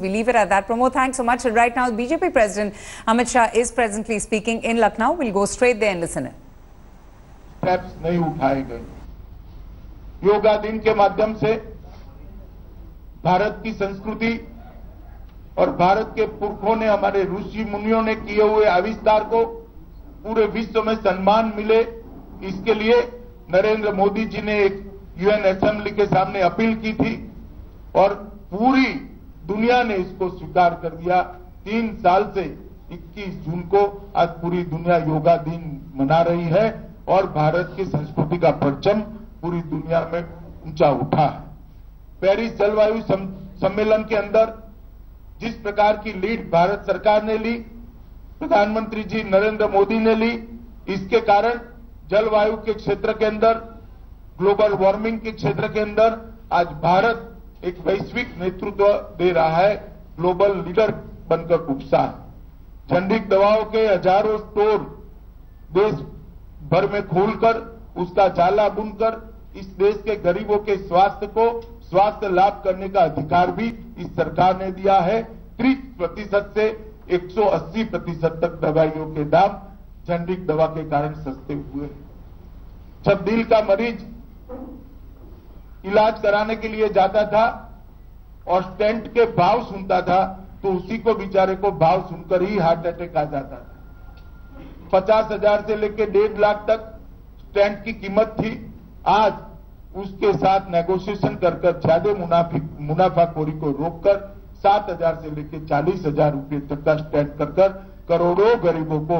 We leave it at that. Pramod, thanks so much. And right now, BJP President Amit Shah is presently speaking in Lucknow. We'll go straight there and listen in. Steps नहीं उठाए गए। योगा दिन के माध्यम से भारत की संस्कृति और भारत के पुरखों ने, हमारे ऋषि मुनियों ने किए हुए आविष्कार को पूरे विश्व में सम्मान मिले, इसके लिए नरेंद्र मोदी जी ने एक यूएन असेंबली के सामने अपील की थी और पूरी दुनिया ने इसको स्वीकार कर दिया। 3 साल से 21 जून को आज पूरी दुनिया योगा दिन मना रही है और भारत की संस्कृति का परचम पूरी दुनिया में ऊंचा उठा है। पेरिस जलवायु सम्मेलन के अंदर जिस प्रकार की लीड भारत सरकार ने ली, प्रधानमंत्री जी नरेंद्र मोदी ने ली, इसके कारण जलवायु के क्षेत्र के अंदर, ग्लोबल वार्मिंग के क्षेत्र के अंदर आज भारत एक वैश्विक नेतृत्व दे रहा है, ग्लोबल लीडर बनकर उभरा है। जेनेरिक दवाओं के हजारों स्टोर देश भर में खोलकर उसका जाला बुनकर इस देश के गरीबों के स्वास्थ्य लाभ करने का अधिकार भी इस सरकार ने दिया है। 30% से 180% तक दवाइयों के दाम जेनेरिक दवा के कारण सस्ते हुए। जब दिल का मरीज इलाज कराने के लिए जाता था और स्टेंट के भाव सुनता था तो उसी को बेचारे को भाव सुनकर ही हार्ट अटैक आ जाता था। 50,000 से लेकर 1.5 लाख तक स्टेंट की कीमत थी। आज उसके साथ नेगोशिएशन कर ज्यादा मुनाफाखोरी को रोककर 7,000 से लेकर 40,000 रुपए तक का स्टेंट कर करोड़ों गरीबों को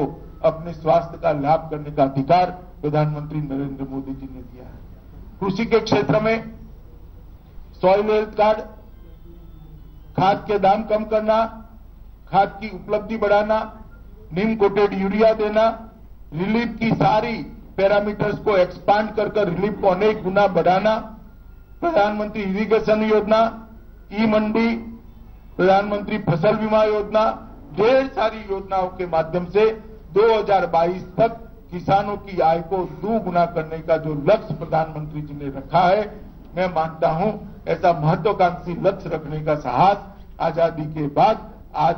अपने स्वास्थ्य का लाभ करने का अधिकार प्रधानमंत्री नरेंद्र मोदी जी ने दिया है। कृषि के क्षेत्र में सॉइल हेल्थ कार्ड, खाद के दाम कम करना, खाद की उपलब्धि बढ़ाना, नीम कोटेड यूरिया देना, रिलीफ की सारी पैरामीटर्स को एक्सपांड कर रिलीफ को अनेक गुना बढ़ाना, प्रधानमंत्री इरिगेशन योजना, ई मंडी, प्रधानमंत्री फसल बीमा योजना, ढेर सारी योजनाओं के माध्यम से 2022 तक किसानों की आय को 2 गुना करने का जो लक्ष्य प्रधानमंत्री जी ने रखा है, मैं मानता हूं ऐसा महत्वाकांक्षी लक्ष्य रखने का साहस आजादी के बाद आज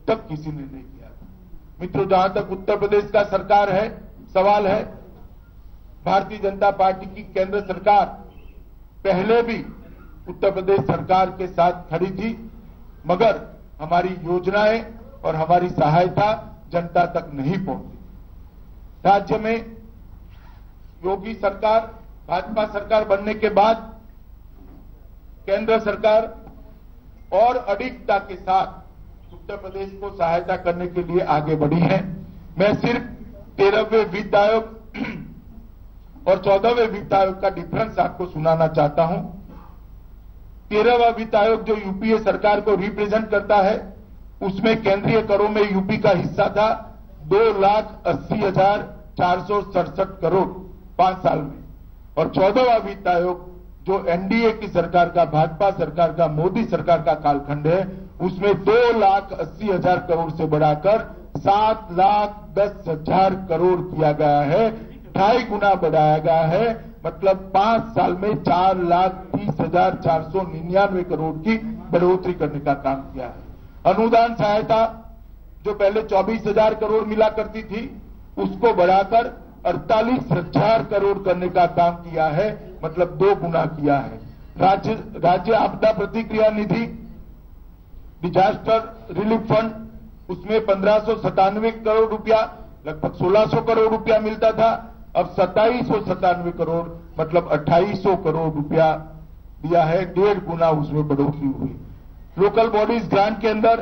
तक किसी ने नहीं किया। मित्रों, जहां तक उत्तर प्रदेश का सरकार है, सवाल है, भारतीय जनता पार्टी की केंद्र सरकार पहले भी उत्तर प्रदेश सरकार के साथ खड़ी थी, मगर हमारी योजनाएं और हमारी सहायता जनता तक नहीं पहुंची। राज्य में योगी सरकार, भाजपा सरकार बनने के बाद केंद्र सरकार और अडिगता के साथ उत्तर प्रदेश को सहायता करने के लिए आगे बढ़ी है। मैं सिर्फ 13वें वित्त आयोग और 14वें वित्त आयोग का डिफरेंस आपको सुनाना चाहता हूं। 13वां वित्त आयोग जो यूपीए सरकार को रिप्रेजेंट करता है, उसमें केंद्रीय करों में यूपी का हिस्सा था 2,80,467 करोड़ 5 साल में, और 14वां वित्त आयोग जो एनडीए की सरकार का, भाजपा सरकार का, मोदी सरकार का कालखंड है, उसमें 2,80,000 करोड़ से बढ़ाकर 7,10,000 करोड़ किया गया है, 2.5 गुना बढ़ाया गया है। मतलब 5 साल में 4,30,499 करोड़ की बढ़ोतरी करने का काम किया है। अनुदान सहायता जो पहले 24,000 करोड़ मिला करती थी, उसको बढ़ाकर 48,000 करोड़ करने का काम किया है, मतलब 2 गुना किया है। राज्य आपदा प्रतिक्रिया निधि, डिजास्टर रिलीफ फंड, उसमें 1,597 करोड़ रुपया, लगभग 1,600 करोड़ रुपया मिलता था, अब 2,797 करोड़ मतलब 2,800 करोड़ रुपया दिया है, 1.5 गुना उसमें बढ़ोतरी हुई। लोकल बॉडीज ग्रांट के अंदर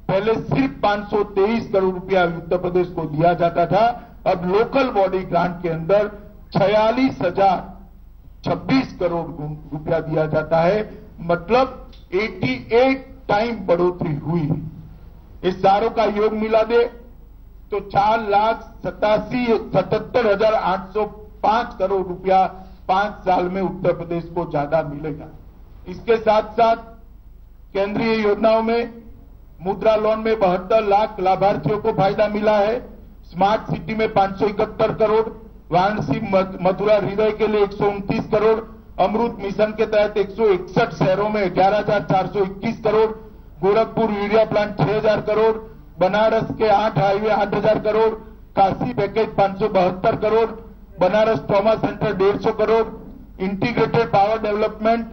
पहले सिर्फ 523 करोड़ रुपया उत्तर प्रदेश को दिया जाता था, अब लोकल बॉडी ग्रांट के अंदर 46,026 करोड़ रुपया दिया जाता है, मतलब 88 टाइम बढ़ोतरी हुई। इस सारों का योग मिला दे तो 4,77,805 करोड़ रुपया 5 साल में उत्तर प्रदेश को ज्यादा मिलेगा। इसके साथ साथ केंद्रीय योजनाओं में मुद्रा लोन में 72 लाख लाभार्थियों को फायदा मिला है। स्मार्ट सिटी में 571 करोड़, वाराणसी मथुरा हृदय के लिए 129 करोड़, अमृत मिशन के तहत 161 शहरों में 11,421 करोड़, गोरखपुर यूरिया प्लांट 6,000 करोड़, बनारस के 8 highway 8,000 crore, Kashi package 572 crore, Banaras trauma centre 150 crore, integrated power development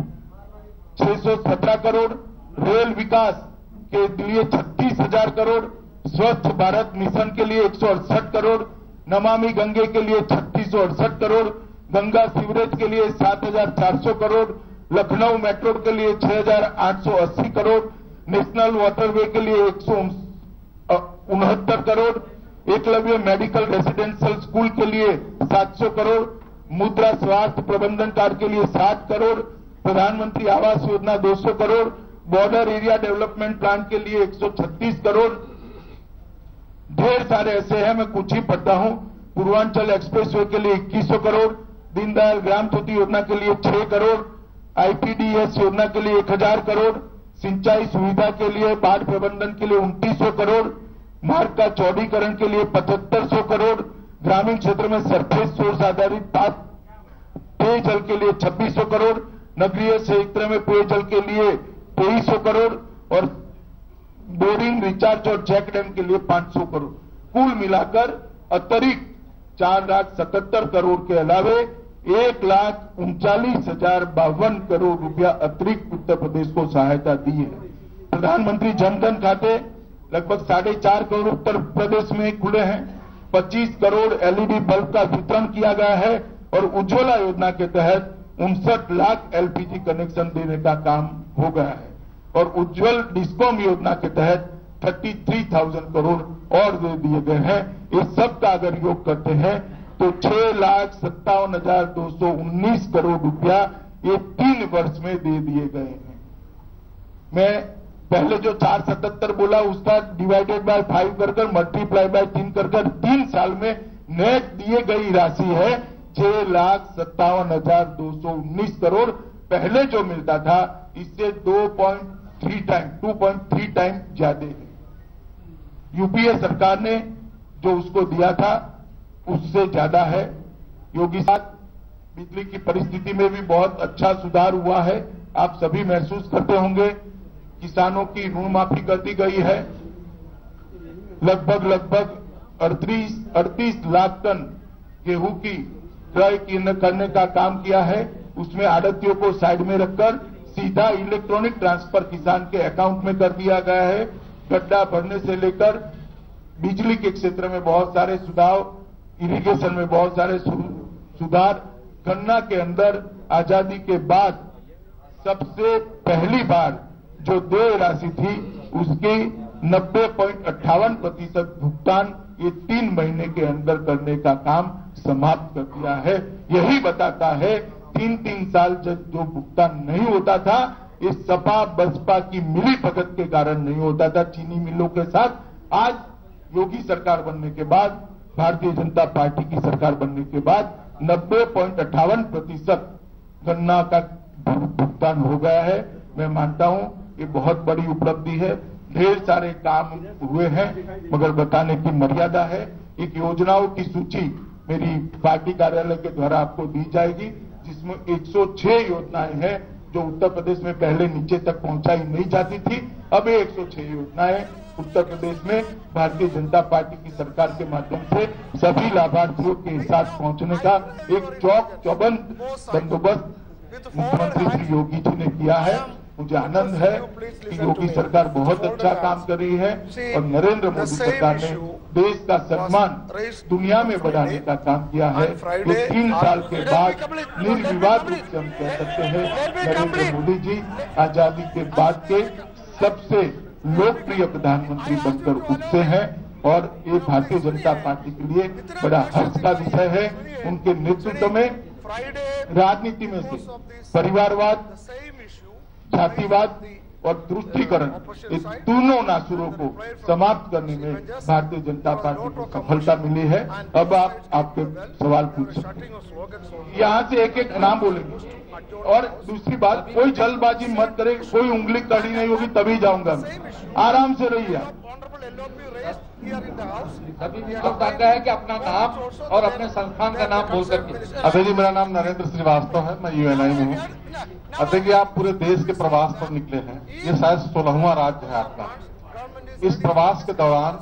617 crore, rail विकास के लिए 36,000 करोड़, स्वच्छ भारत मिशन के लिए 168 करोड़, नमामि गंगे के लिए 3668 करोड़, गंगा सीवरेज के लिए 7,400 करोड़, लखनऊ मेट्रो के लिए 6,880 करोड़, नेशनल वाटरवे के लिए 169 crore, Eklavya medical residential school के लिए 700 करोड़, मुद्रा स्वास्थ्य प्रबंधन कार्ड के लिए 60 करोड़, प्रधानमंत्री Awas Yojana 200 crore, border area development plan के लिए 136 करोड़। ढेर सारे ऐसे हैं, मैं कुछ ही पढ़ता हूं। पूर्वांचल एक्सप्रेसवे के लिए 2100 करोड़, दीनदयाल ग्राम ज्योति योजना के लिए 6 करोड़, आईपीडीएस योजना के लिए 1000 करोड़, सिंचाई सुविधा के लिए बाढ़ प्रबंधन के लिए 2900 करोड़, मार्ग का चौड़ीकरण के लिए 7500 करोड़, ग्रामीण क्षेत्र में सरफेस सोर्स आधारित पेयजल के लिए 2600 करोड़, नगरीय क्षेत्र में पेयजल के लिए 2300 करोड़ और बोरिंग रिचार्ज और चेक डैम के लिए 500 करोड़। कुल मिलाकर अतिरिक्त 4,77,000 करोड़ के अलावे 1,39,052 करोड़ रुपया अतिरिक्त उत्तर प्रदेश को सहायता दी है। प्रधानमंत्री जनधन खाते लगभग 4.5 करोड़ उत्तर प्रदेश में खुले हैं, 25 करोड़ एलईडी बल्ब का वितरण किया गया है और उज्ज्वला योजना के तहत 59 लाख एलपीजी कनेक्शन देने का काम हो गया है और उज्ज्वल डिस्कॉम योजना के तहत 33,000 करोड़ और दे दिए गए हैं। इस सब का अगर योग करते हैं तो 6,57,219 करोड़ रुपया ये 3 वर्ष में दे दिए गए हैं। मैं पहले जो 477 बोला उसका डिवाइडेड बाय 5 कर मल्टीप्लाई बाय 3 कर 3 साल में नेट दिए गई राशि है 6,57,219 करोड़। पहले जो मिलता था इससे 2.3 टाइम ज्यादा है। यूपीए सरकार ने जो उसको दिया था उससे ज्यादा है। योगी साहब, बिजली की परिस्थिति में भी बहुत अच्छा सुधार हुआ है, आप सभी महसूस करते होंगे। किसानों की ऋण माफी कर दी गई है, लगभग 38 लाख टन गेहूं की क्रय करने का काम किया है। उसमें आड़तियों को साइड में रखकर सीधा इलेक्ट्रॉनिक ट्रांसफर किसान के अकाउंट में कर दिया गया है। गड्ढा भरने से लेकर बिजली के क्षेत्र में बहुत सारे सुधार, इरिगेशन में बहुत सारे सुधार। गन्ना के अंदर आजादी के बाद सबसे पहली बार जो देय राशि थी उसकी 90.58% भुगतान ये 3 महीने के अंदर करने का काम समाप्त कर दिया है। यही बताता है 3 साल जो भुगतान नहीं होता था ये सपा बसपा की मिली भगत के कारण नहीं होता था चीनी मिलों के साथ। आज योगी सरकार बनने के बाद, भारतीय जनता पार्टी की सरकार बनने के बाद 90.58% गन्ना का भुगतान हो गया है। मैं मानता हूं ये बहुत बड़ी उपलब्धि है। ढेर सारे काम हुए हैं मगर बताने की मर्यादा है। एक योजनाओं की सूची मेरी पार्टी कार्यालय के द्वारा आपको दी जाएगी जिसमें 106 योजनाएं हैं जो उत्तर प्रदेश में पहले नीचे तक पहुंचाई नहीं जाती थी। अब ये 106 योजनाएं उत्तर प्रदेश में भारतीय जनता पार्टी की सरकार के माध्यम से सभी लाभार्थियों के साथ पहुंचने का एक चौक चौबंद बंदोबस्त मुख्यमंत्री श्री योगी जी ने किया है। मुझे आनंद है कि योगी सरकार बहुत अच्छा काम कर रही है और नरेंद्र मोदी सरकार ने देश का सम्मान दुनिया में बढ़ाने का काम किया है। ये 3 साल के बाद निर्विवाद रूप से हम कह सकते हैं नरेंद्र मोदी जी आजादी के बाद के सबसे लोकप्रिय प्रधानमंत्री बनकर उठते हैं और ये भारतीय जनता पार्टी के लिए बड़ा हर्ष का विषय है। उनके नेतृत्व में राजनीति में से परिवारवाद, जातिवाद और तुष्टीकरण इस दोनों नासुरों को समाप्त करने में भारतीय जनता पार्टी को सफलता मिली है। अब आप आपके सवाल पूछ सकते हैं। यहाँ से एक एक नाम बोलेंगे और दूसरी बात, कोई जल्दबाजी मत करे, कोई उंगली कड़ी नहीं होगी तभी जाऊंगा। आराम से रहिए। आपका है कि अपना नाम और अपने संस्थान का नाम बोल करके। अभी जी, मेरा नाम नरेंद्र श्रीवास्तव है, मैं यूएनआई में हूँ। अब देखिए, आप पूरे देश के प्रवास पर निकले हैं, ये शायद 16वां राज्य है आपका। इस प्रवास के दौरान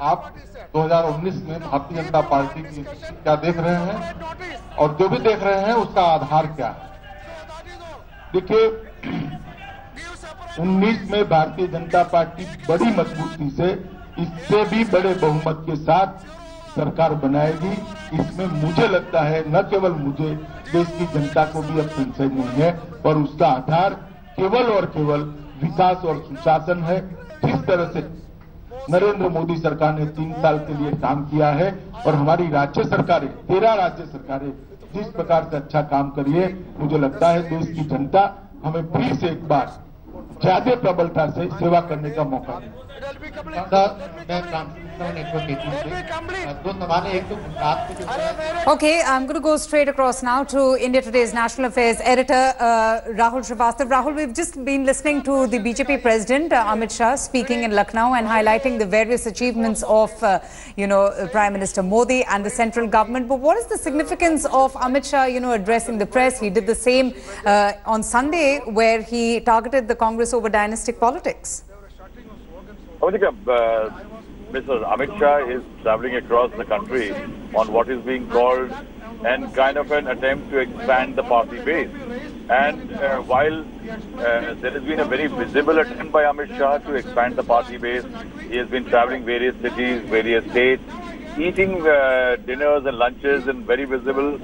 आप 2019 में भारतीय जनता पार्टी की क्या देख रहे हैं, और जो भी देख रहे हैं उसका आधार क्या है? देखिए, 19 में भारतीय जनता पार्टी बड़ी मजबूती से, इससे भी बड़े बहुमत के साथ सरकार बनाएगी। इसमें मुझे लगता है, न केवल मुझे, देश की जनता को भी अब संशय नहीं है, और उसका आधार केवल और केवल विकास और सुशासन है। जिस तरह से नरेंद्र मोदी सरकार ने 3 साल के लिए काम किया है, और हमारी राज्य सरकारें, 13 राज्य सरकारें जिस प्रकार से अच्छा काम करिए, मुझे लगता है देश की जनता हमें फिर से एक बार ज्यादा प्रबलता से सेवा करने का मौका दें। Okay, I'm going to go straight across now to India Today's National Affairs editor, Rahul Srivastav. Rahul, we've just been listening to the BJP president, Amit Shah, speaking in Lucknow and highlighting the various achievements of, Prime Minister Modi and the central government. But what is the significance of Amit Shah, addressing the press? He did the same on Sunday, where he targeted the Congress over dynastic politics. Mr. Amit Shah is travelling across the country on what is being called and kind of an attempt to expand the party base. And while there has been a very visible attempt by Amit Shah to expand the party base, he has been travelling various cities, various states, eating dinners and lunches in very visible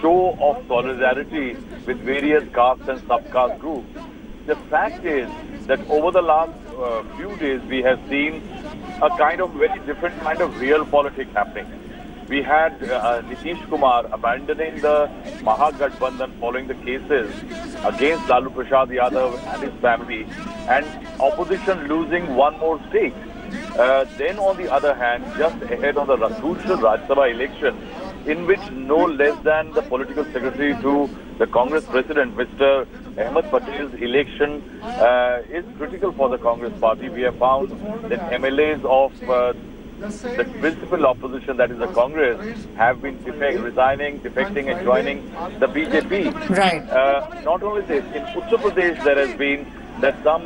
show of solidarity with various caste and sub-caste groups. The fact is that over the last few days, we have seen a kind of very different kind of real politics happening. We had Nitish Kumar abandoning the Mahagathbandhan following the cases against Lalu Prasad Yadav and his family, and opposition losing one more state. Then on the other hand, just ahead of the crucial Rajya Sabha election, in which no less than the political secretary to the Congress president, Mr. Ahmed Patel's election is critical for the Congress party. We have found that MLAs of the principal opposition, that is the Congress, have been resigning, defecting and joining the BJP. Right. Not only this, in Uttar Pradesh there has been that some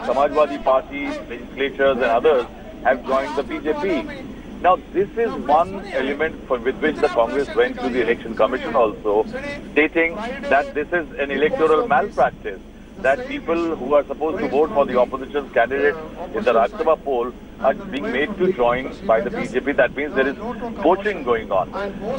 Samajwadi Party legislatures and others have joined the BJP. Now, this is one element with which the Congress went to the Election Commission also, stating that this is an electoral malpractice, that people who are supposed to vote for the opposition's candidate in the Rajya Sabha poll are being made to join by the BJP. That means there is poaching going on.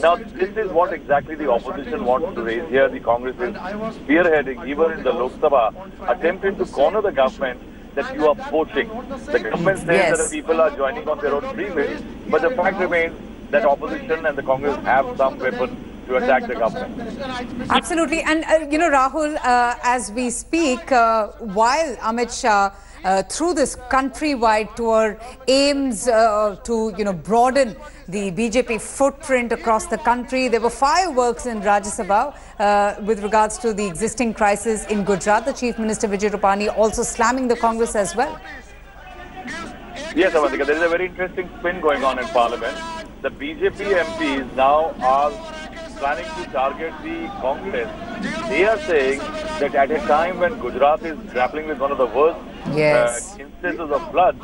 Now, this is what exactly the opposition wants to raise here. The Congress is spearheading, even in the Lok Sabha, attempting to corner the government that you are poaching. The government says that the people are joining on their own free will, but the fact remains that opposition and the Congress have some weapon to attack the government. Absolutely. And, Rahul, as we speak, while Amit Shah, through this countrywide tour, aims to, broaden the BJP footprint across the country. There were fireworks in Rajya Sabha with regards to the existing crisis in Gujarat. The Chief Minister Vijay Rupani also slamming the Congress as well. Yes, Avantika, there is a very interesting spin going on in Parliament. The BJP MPs now are planning to target the Congress. They are saying that at a time when Gujarat is grappling with one of the worst instances of flood,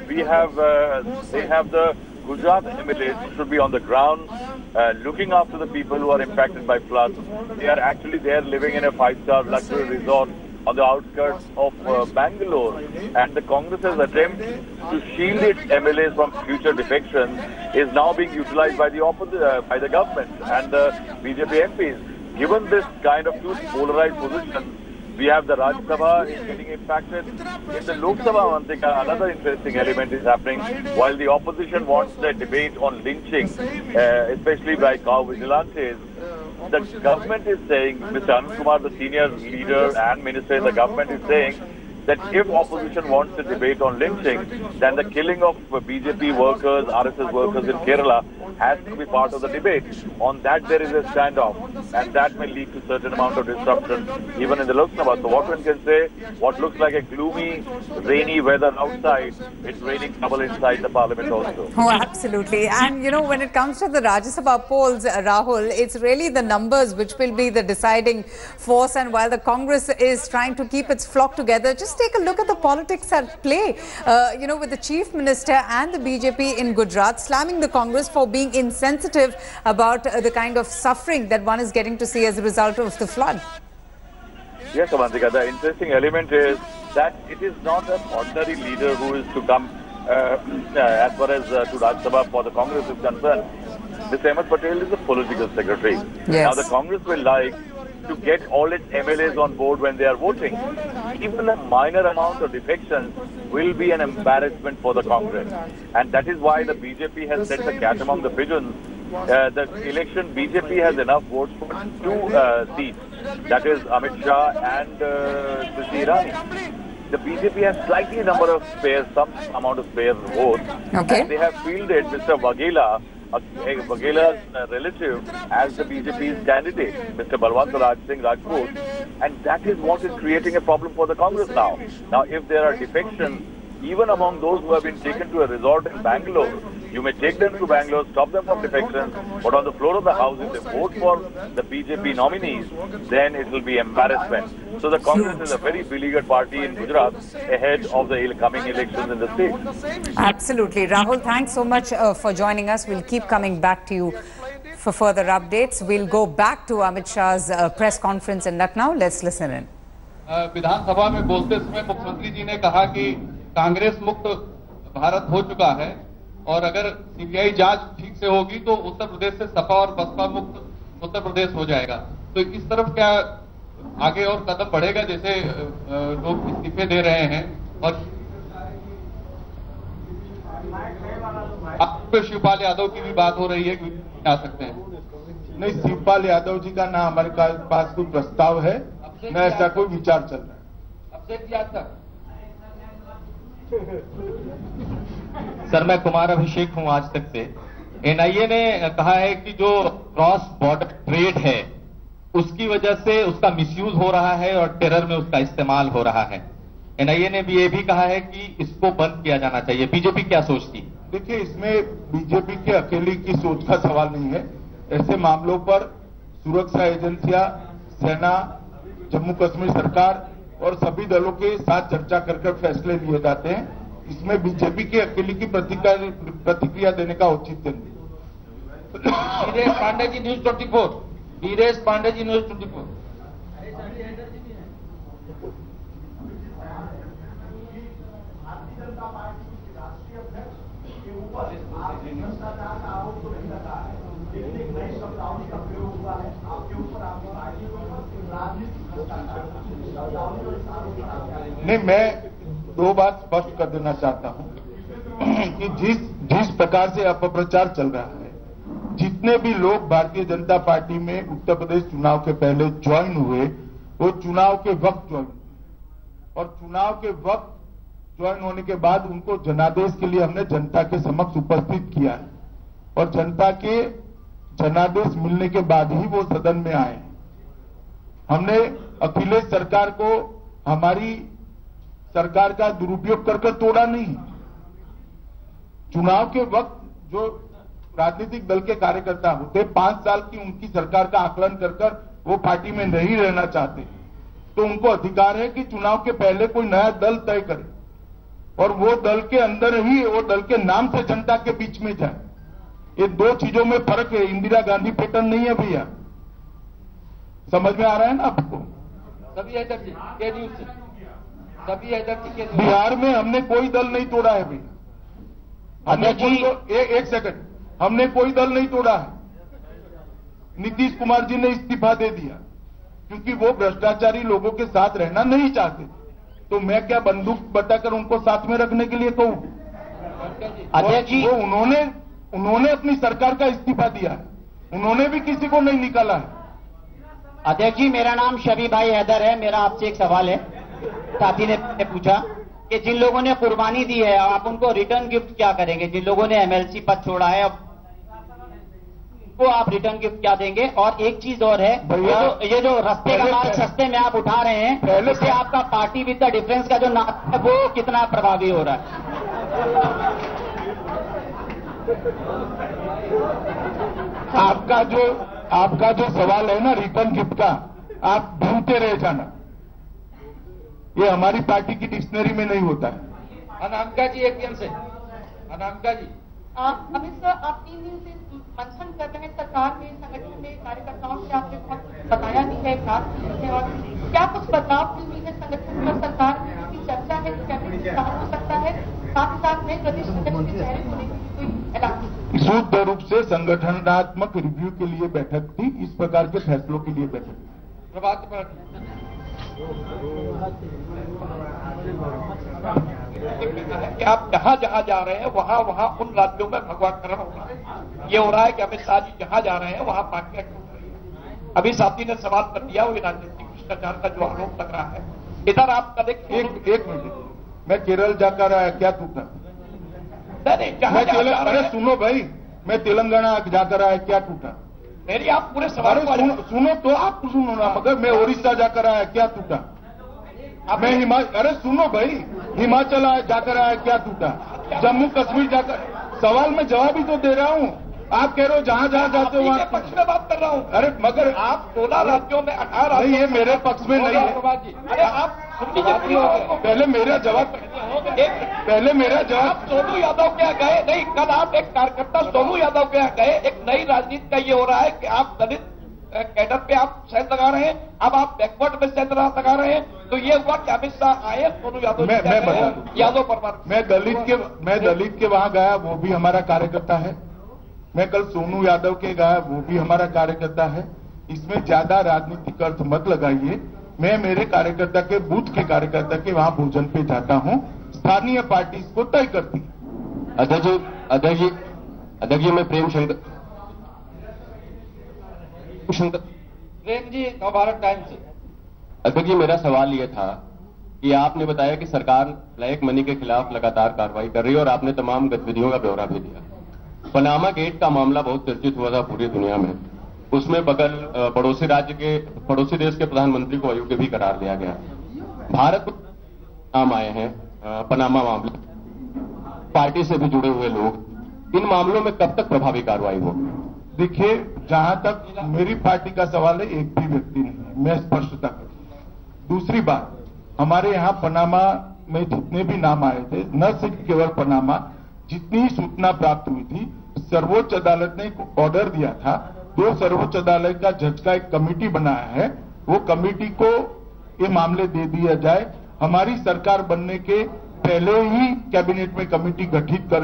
they have the Gujarat MLAs who should be on the ground looking after the people who are impacted by floods. They are actually there living in a 5-star luxury resort on the outskirts of Bangalore, and the Congress's attempt to shield its MLAs from future defections is now being utilized by the by the government and the BJP MPs. Given this kind of two polarized positions, we have the Rajya Sabha is getting impacted. In the Lok Sabha, another interesting element is happening. While the opposition wants a debate on lynching, especially by cow vigilantes, the government is saying, Mr. Anand Kumar, the senior leader and minister in the government, is saying that if opposition wants a debate on lynching, then the killing of BJP workers, RSS workers in Kerala has to be part of the debate. On that there is a standoff, and that may lead to certain amount of disruption even in the Lok Sabha. So what one can say, what looks like a gloomy, rainy weather outside, it's raining trouble inside the parliament also. Oh, absolutely. And you know, when it comes to the Rajya Sabha polls, Rahul, it's really the numbers which will be the deciding force. And while the Congress is trying to keep its flock together, just take a look at the politics at play. You know, with the Chief Minister and the BJP in Gujarat slamming the Congress for being insensitive about the kind of suffering that one is getting to see as a result of the flood. Yes, Avantika, the interesting element is that it is not an ordinary leader who is to come as far as to Rajya Sabha for the Congress is concerned. Mr. Ahmed Patel is a political secretary. Yes. Now the Congress will like to get all its MLAs on board when they are voting. Even a minor amount of defections will be an embarrassment for the Congress. And that is why the BJP has set the cat among the pigeons. The election, BJP has enough votes for 2 seats. That is Amit Shah and Smriti Irani. The BJP has slightly number of spares, some amount of spare votes. Okay. And they have fielded Mr. Waghela, Waghela's relative, as the BJP's candidate, Mr. Balwant Raj Singh Rajput, and that is what is creating a problem for the Congress now. Now, if there are defections, even among those who have been taken to a resort in Bangalore, you may take them to Bangalore, stop them from defections, but on the floor of the House, if they vote for the BJP nominees, then it will be embarrassment. So the Congress is a very beleaguered party in Gujarat ahead of the coming elections in the state. Absolutely. Rahul, thanks so much for joining us. We'll keep coming back to you for further updates. We'll go back to Amit Shah's press conference in Lucknow. Let's listen in. विधानसभा में बोलते समय मुख्यमंत्री जी ने कहा कि कांग्रेस मुक्त भारत हो चुका है और अगर सीबीआई जांच ठीक से होगी तो उत्तर प्रदेश से सपा और बसपा मुक्त उत्तर प्रदेश हो जाएगा। तो इस तरफ क्या आगे और कदम बढ़ेगा, जैसे लोग इस्तीफे दे रहे हैं और अब शिवपाल यादव की भी बात हो रही है कि आ सकते हैं? नहीं, शिवपाल यादव जी का ना हमारे पास कोई प्रस्ताव है, न ऐसा कोई विचार चल रहा है। अब से क्या तक? सर, मैं कुमार अभिषेक हूं आज तक से। एनआईए ने कहा है कि जो क्रॉस बॉर्डर ट्रेड है उसकी वजह से उसका मिसयूज हो रहा है और टेरर में उसका इस्तेमाल हो रहा है। एनआईए ने भी ये भी कहा है कि इसको बंद किया जाना चाहिए। बीजेपी क्या सोचती? देखिए, इसमें बीजेपी के अकेले की सोच का सवाल नहीं है। ऐसे मामलों पर सुरक्षा एजेंसियां, सेना, जम्मू कश्मीर सरकार और सभी दलों के साथ चर्चा कर फैसले लिए जाते हैं। इसमें बीजेपी के अकेले की प्रतिक्रिया देने का औचित्य नहीं। वीरेश पांडे जी, न्यूज 24। वीरेश पांडे जी, न्यूज 24। नहीं, मैं 2 बात स्पष्ट कर देना चाहता हूं कि जिस प्रकार से अपप्रचार चल रहा है, जितने भी लोग भारतीय जनता पार्टी में उत्तर प्रदेश चुनाव के पहले ज्वाइन हुए, वो चुनाव के वक्त ज्वाइन हुए और चुनाव के वक्त ज्वाइन होने के बाद उनको जनादेश के लिए हमने जनता के समक्ष उपस्थित किया है और जनता के जनादेश मिलने के बाद ही वो सदन में आए। हमने अखिलेश सरकार को हमारी सरकार का दुरुपयोग कर तोड़ा नहीं। चुनाव के वक्त जो राजनीतिक दल के कार्यकर्ता होते 5 साल की उनकी सरकार का आकलन कर वो पार्टी में नहीं रहना चाहते, तो उनको अधिकार है कि चुनाव के पहले कोई नया दल तय करे और वो दल के अंदर ही वो दल के नाम से जनता के बीच में जाए। ये 2 चीजों में फर्क है। इंदिरा गांधी पैटर्न नहीं है भैया। समझ में आ रहा है ना आपको? सभी बिहार में हमने कोई दल नहीं तोड़ा है भैया। हमने एक सेकंड, हमने कोई दल नहीं तोड़ा है। नीतीश कुमार जी ने इस्तीफा दे दिया क्योंकि वो भ्रष्टाचारी लोगों के साथ रहना नहीं चाहते। तो मैं क्या बंदूक बताकर उनको साथ में रखने के लिए कहूं? अध्यक्ष जी, उन्होंने अपनी सरकार का इस्तीफा दिया है, उन्होंने भी किसी को नहीं निकाला है। अध्यक्ष जी, मेरा नाम शबी भाई हैदर है। मेरा आपसे एक सवाल है। साथी ने पूछा कि जिन लोगों ने कुर्बानी दी है आप उनको रिटर्न गिफ्ट क्या करेंगे? जिन लोगों ने एमएलसी पद छोड़ा है, अब उसको आप रिटर्न गिफ्ट क्या देंगे? और एक चीज और है, ये जो रास्ते का माल सस्ते में आप उठा रहे हैं, इससे आपका पार्टी विद द डिफरेंस का जो नारा है वो कितना प्रभावी हो रहा है? आपका जो सवाल है ना रिटर्न गिफ्ट का, आप ढूंढते रह जाना, ये हमारी पार्टी की डिक्शनरी में नहीं होता है। अनामिका जी एकदम से, अनामिका जी। अमित शाह, आप 3 दिन से मंथन कर रहे हैं सरकार में, संगठन में, कार्यकर्ताओं से आपने बहुत कुछ बताया भी है, बात की है, और क्या कुछ बदलाव की उम्मीद है संगठन और सरकार में? इसकी चर्चा है कि कैबिनेट विस्तार हो सकता है, साथ ही साथ नए प्रदेश अध्यक्ष के चेहरे को लेकर कोई ऐलान? शुद्ध रूप से संगठनात्मक रिव्यू के लिए बैठक थी, इस प्रकार के फैसलों के लिए बैठक थी। प्रभात कि आप जहां जहां जा रहे हैं वहां वहां उन राज्यों में भगवाकरण हो रहा है। ये हो रहा है कि अमित शाह जी जहां जा रहे हैं वहां पार्टियां टूट रही है। अभी साथी ने सवाल कर दिया, वो राजनीतिक भ्रष्टाचार का जो आरोप लग रहा है, इधर आप एक मिनट, मैं केरल जाकर आया, क्या टूटा? अरे सुनो भाई, मैं तेलंगाना जाकर आया, क्या टूटा? मेरी आप पूरे सवाल सुनो तो आप सुनो ना, मगर मैं उड़ीसा जाकर आया, क्या टूटा? मैं अरे सुनो भाई, हिमाचल जाकर आया, क्या टूटा? जम्मू कश्मीर जाकर, सवाल में जवाब ही तो दे रहा हूँ। आप कह रहे हो जहां जहां जाते हो वहां पक्ष में बात कर रहा हूँ। अरे मगर आप 16 राज्यों में 18 नहीं, ये मेरे पक्ष में नहीं है। अरे आप पहले मेरा जवाब, सोनू यादव के यहाँ गए नहीं, कल आप एक कार्यकर्ता सोनू यादव के यहाँ गए, एक नई राजनीति का ये हो रहा है कि आप दलित कैडर पे आप सेल लगा रहे हैं, अब आप बैकवर्ड में सेल लगा रहे हैं, तो ये हुआ कि अमित शाह आए, सोनू यादव मैं बता दूं, यादव परिवार, मैं दलित के वहां गया, वो भी हमारा कार्यकर्ता है। मैं कल सोनू यादव के गया, वो भी हमारा कार्यकर्ता है। इसमें ज्यादा राजनीतिक अर्थ मत लगाइए। मैं मेरे कार्यकर्ता के, बूथ के कार्यकर्ता के वहां भोजन पे जाता हूं, स्थानीय पार्टी इसको तय करती है। अध्यक्ष जी, मैं प्रेम जी नवभारत टाइम से। अध्यक्ष जी, मेरा सवाल यह था कि आपने बताया कि सरकार ब्लैक मनी के खिलाफ लगातार कार्रवाई कर रही है और आपने तमाम गतिविधियों का ब्यौरा भी दिया। पनामा गेट का मामला बहुत चर्चित हुआ था पूरी दुनिया में, उसमें बगल पड़ोसी देश के प्रधानमंत्री को अयोग्य भी करार दिया गया। भारत नाम आए हैं पनामा मामले, पार्टी से भी जुड़े हुए लोग, इन मामलों में कब तक प्रभावी कार्रवाई होगी? देखिए, जहां तक मेरी पार्टी का सवाल है, एक भी व्यक्ति नहीं है, मैं स्पष्टता करूं। दूसरी बात, हमारे यहां पनामा में जितने भी नाम आए थे, न सिर्फ केवल पनामा, जितनी सूचना प्राप्त हुई थी, सर्वोच्च अदालत ने एक ऑर्डर दिया था, तो सर्वोच्च अदालत का जज का एक कमेटी बनाया है, वो कमेटी को ये मामले दे दिया जाए। हमारी सरकार बनने के पहले ही कैबिनेट में कमेटी गठित कर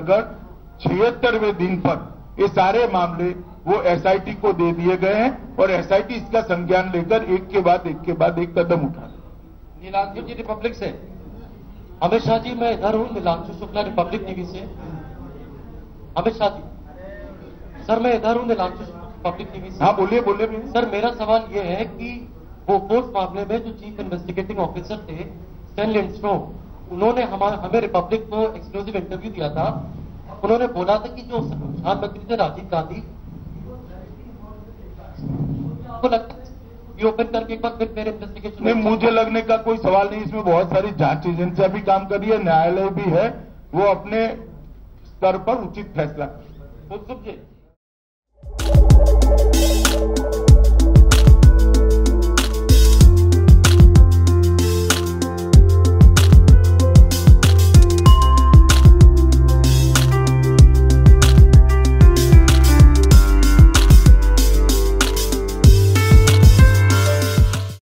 76वें दिन पर ये सारे मामले वो एसआईटी को दे दिए गए हैं और एसआईटी इसका संज्ञान लेकर एक के बाद एक कदम उठा। नीलांशु जी रिपब्लिक से। अमित शाह जी, मैं इधर हूँ, नीलांशु शुक्ला रिपब्लिक टीवी से। अमित शाह जी, सर मैं इधर हूँ, नीलांशु रिपब्लिक टीवी से। हाँ बोलिए। सर मेरा सवाल ये है कि वो फोर्स मामले में जो चीफ इन्वेस्टिगेटिंग ऑफिसर थे स्टैन लिंडस्ट्रो, उन्होंने हमें रिपब्लिक को एक्सक्लूसिव इंटरव्यू दिया था। उन्होंने बोला था कि जो प्रधानमंत्री थे राजीव गांधी, ओपन करके एक बार फिर मेरे इन्वेस्टिगेशन। नहीं, मुझे लगने का कोई सवाल नहीं, इसमें बहुत सारी जांच एजेंसियां भी काम कर रही है, न्यायालय भी है, वो अपने स्तर पर उचित फैसला। उत्सुक जी।